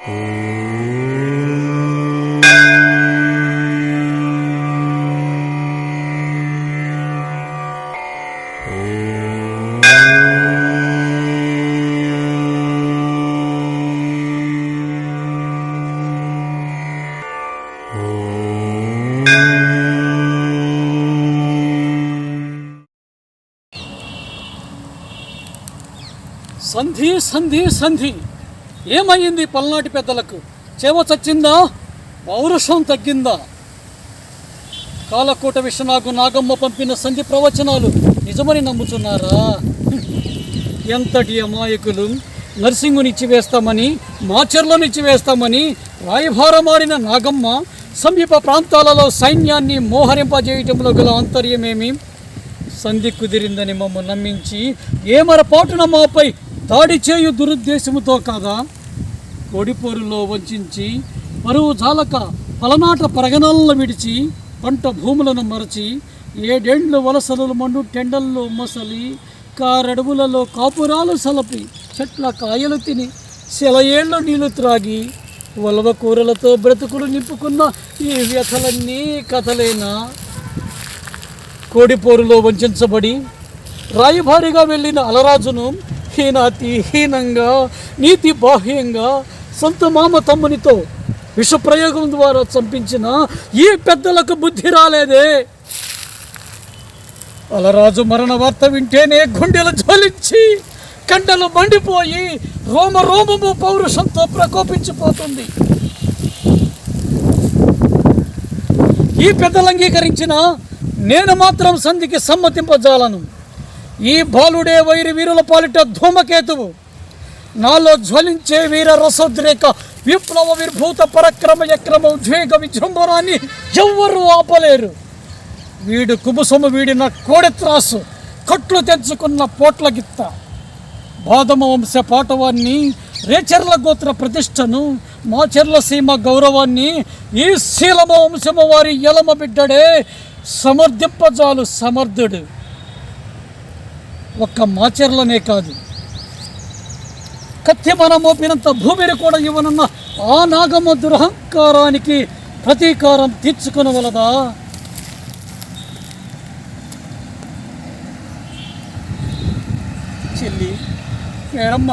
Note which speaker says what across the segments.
Speaker 1: సంధి సంధి సంధి ఏమయ్యింది? పల్నాటి పెద్దలకు చేవ చచ్చిందా? పౌరుషం తగ్గిందా? కాలకోట విశ్వనాగు నాగమ్మ పంపిన సంధి ప్రవచనాలు నిజమని నమ్ముతున్నారా? ఎంతటి అమాయకులు! నర్సింగునిచ్చి వేస్తామని, మాచర్లనిచ్చి వేస్తామని రాయభారమాడిన నాగమ్మ సమీప ప్రాంతాలలో సైన్యాన్ని మోహరింపజేయటంలో గల ఆంతర్యమేమి? సంధి కుదిరిందని మమ్మ నమ్మించి ఏమరపాటున మాపై దాడి చేయు దురుద్దేశముతో కాదా? కోడిపోరులో వంచి పరువు జాలక పలనాట పరగనాలను విడిచి పంట భూములను మరచి 7 ఏళ్ళు వలసలు మండు టెండల్లో మసలి కారడువులలో కాపురాలు సలపి చెట్ల కాయలు తిని సెలయేళ్ళు నీళ్లు త్రాగి వలవ కూరలతో బ్రతుకులు నింపుకున్న ఈ వ్యథలన్నీ కథలేనా? కోడిపోరులో వంచబడి రాయభారిగా వెళ్ళిన అలరాజును హీనంగా నీతి బాహ్యంగా సొంత మామ తమ్మునితో విషప్రయోగం ద్వారా చంపించిన ఈ పెద్దలకు బుద్ధి రాలేదే? అలరాజు మరణ వార్త వింటేనే గుండెలు జ్వలించి కండలు మండిపోయి రోమము పౌరుషంతో ప్రకోపించిపోతుంది. ఈ పెద్దలు అంగీకరించిన నేను మాత్రం సంధికి సమ్మతింపజాలను. ఈ బాలుడే వైరి వీరుల పాలిట ధూమకేతువు. నాలో జ్వలించే వీర రసోద్రేక విప్లవ విర్భూత పరక్రమ యక్రమ ఉద్వేగ విజృంభణాన్ని ఎవ్వరూ ఆపలేరు. వీడు కుబుసము వీడిన కోడెత్రాసు, కట్లు తెంచుకున్న పోట్ల గిత్త, బాదమ వంశ పాటవాన్ని, రేచర్ల గోత్ర ప్రతిష్టను, మాచర్ల సీమ గౌరవాన్ని ఈ శీలమ వంశము వారి ఎలమ బిడ్డడే సమర్థింపజాలు సమర్థుడు. ఒక్క మాచర్లనే కాదు, కత్తి మన మోపినంత భూమిని కూడా ఇవ్వనున్న ఆ నాగమ్మ దురహంకారానికి ప్రతీకారం తీర్చుకునవలదా? చెల్లి మేరమ్మ,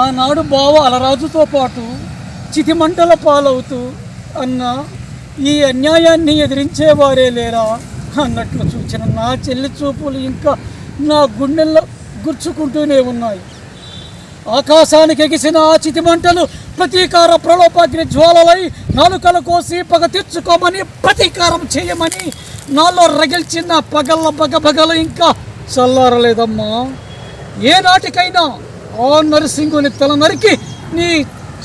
Speaker 1: ఆనాడు బావ అలరాజుతో పాటు చితిమంటల పాలవుతూ అన్న ఈ అన్యాయాన్ని ఎదిరించేవారే లేరా అన్నట్లు చూచిన నా చెల్లి చూపులు ఇంకా నా గుండెల్లో గుర్చుకుంటూనే ఉన్నాయి. ఆకాశానికి ఎగిసిన ఆ చితిమంటలు ప్రతీకార ప్రలోపాగ్ని జ్వాలలై నాలుకలు కోసి పగ తీర్చుకోమని, ప్రతీకారం చేయమని నాలో రగిల్చిన పగళ్ళ బగబగలు ఇంకా చల్లారలేదమ్మా. ఏనాటికైనా ఆ నరసింగుని తల నరికి నీ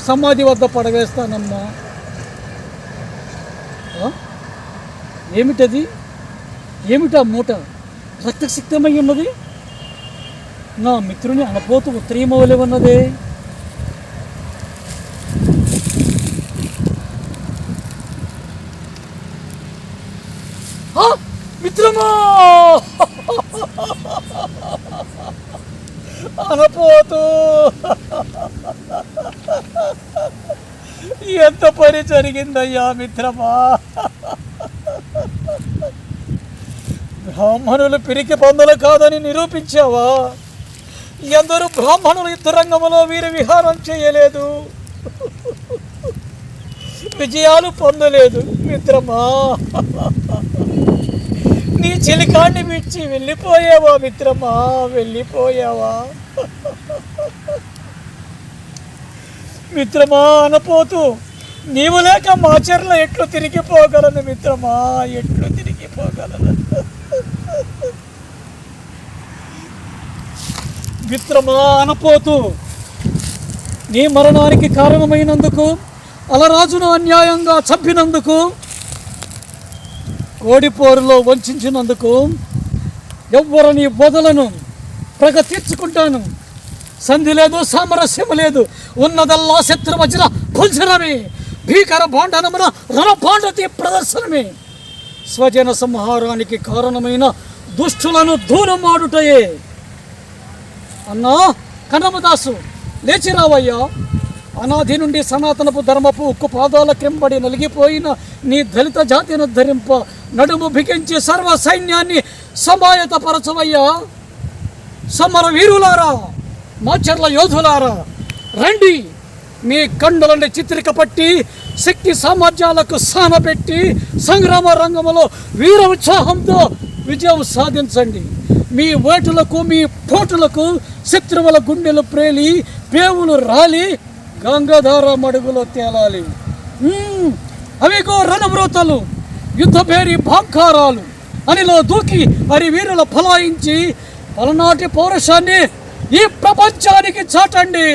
Speaker 1: సమాధి వద్ద పడవేస్తానమ్మా. ఏమిటది? ఏమిటా మూట రక్తసిక్తమై ఉన్నది? నా మిత్రుని అనపోతు ఉత్తరీయమవలే ఉన్నదే. మిత్రమా, అనపోతూ ఎంత పని జరిగిందయ్యా మిత్రమా. బ్రాహ్మణులు పిరికి పందులు కాదని నిరూపించావా? ఎందరూ బ్రాహ్మణులు యుద్ధరంగంలో వీర విహారం చేయలేదు, విజయాలు పొందలేదు మిత్రమా. నీ చిలికాన్ని విడిచి వెళ్ళిపోయావా మిత్రమా, వెళ్ళిపోయావా మిత్రమా. అనపోతూ నీవు లేక మాచర్ల ఎట్లు తిరిగిపోగలను మిత్రమా, ఎట్లు తిరిగిపోగలను మిత్రమా. అనపోతూ నీ మరణానికి కారణమైనందుకు, అలరాజును అన్యాయంగా చంపినందుకు, కోడిపోరులో వంచినందుకు ఎవ్వరని వదలను, ప్రగ తీర్చుకుంటాను. సంధి లేదు, సామరస్యం లేదు, ఉన్నదల్లా శత్రువజ్ర పుంజరమే, భీకర భాండనమున రణభాండతి ప్రదర్శనమే. స్వజన సంహారానికి కారణమైన దుష్టులను దూరం ఆడుటయే. అన్నా కన్నమదాసు, లేచి రావయ్యా. అనాది నుండి సనాతనపు ధర్మపు ఉక్కు పాదాల క్రింబడి నలిగిపోయిన నీ దళిత జాతిని ధరింప నడుము బిగించి సర్వ సైన్యాన్ని సమాయతపరచవయ్యా. సమర వీరులారా, మాచర్ల యోధులారా, రండి. మీ కండలని చిత్రిక పట్టి శక్తి సామర్థ్యాలకు సానబెట్టి సంగ్రామ రంగంలో వీర ఉత్సాహంతో విజయం సాధించండి. మీ ఓటులకు మీ పోటులకు శత్రువుల గుండెలు ప్రేలి పేవులు రాలి గంగాధార మడుగులో తేలాలి. అవిగో రణవ్రోతలు, యుద్ధభేరి భాంకారాలు అనిలో దూకి హరి వీరుల ఫలాయించి పలనాటి పౌరుషాన్ని ఈ ప్రపంచానికి చాటండి.